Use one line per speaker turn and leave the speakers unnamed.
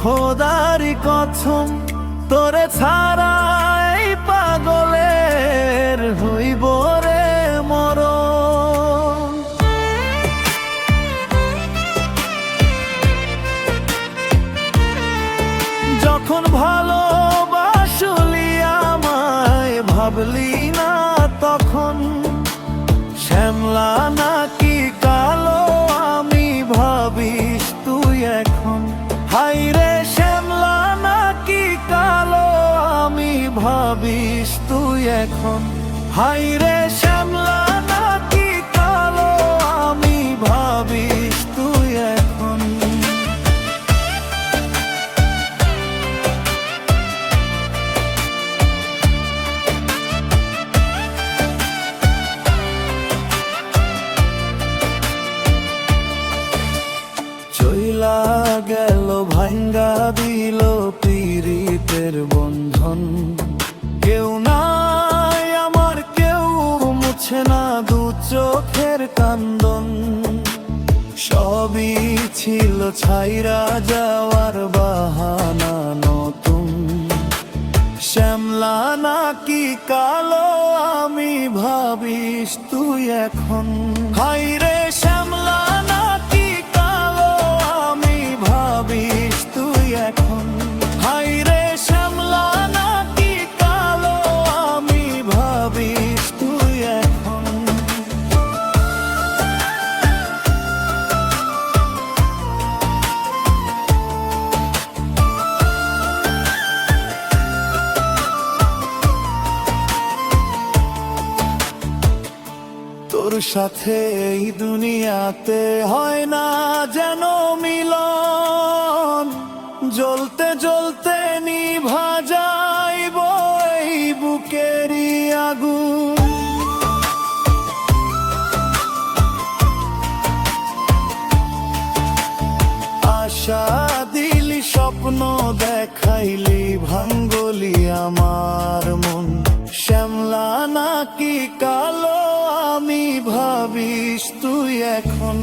খোদারি কথম তোরে ছাড়া এই পাগলের হইব রে মরণ। যখন ভালোবাসলি আমায় ভাবলি না তখন শ্যামলা নাকি কালো আমি ভাবিস তুই এখন। হাইরে শ্যামলা নাকি কালো আমি ভাবিস তুই এখন। হাইরে শ্যামলা নাকি কালো আমি ভাবিস তুই এখন। চইলা গেল ভাঙ্গা দিল পীড়িতের বন্ধন। কেউ নাই আমার কেউ মুছে না দু চোখের কান্দন। সবই ছিল ছাইরা যাওয়ার বাহানা নতুন। শ্যামলা নাকি কালো আমি ভাবিস তুই এখন। হাইরে শ্যামলা নাকি কালো আমি ভাবিস তুই এখন। হাইরে শ্যামলা নাকি কালো আমি ভাবিস তুই এখন। তোর সাথে এই দুনিয়াতে হয় না যেন মিলন। জ্বলতে জ্বলতে নিভা যাইব এই বুকেরই আগুন। আশা দিলি স্বপ্ন দেখাইলি ভাঙ্গলি আমার মন। শ্যামলা নাকি কালো আমি ভাবিস তুই এখন।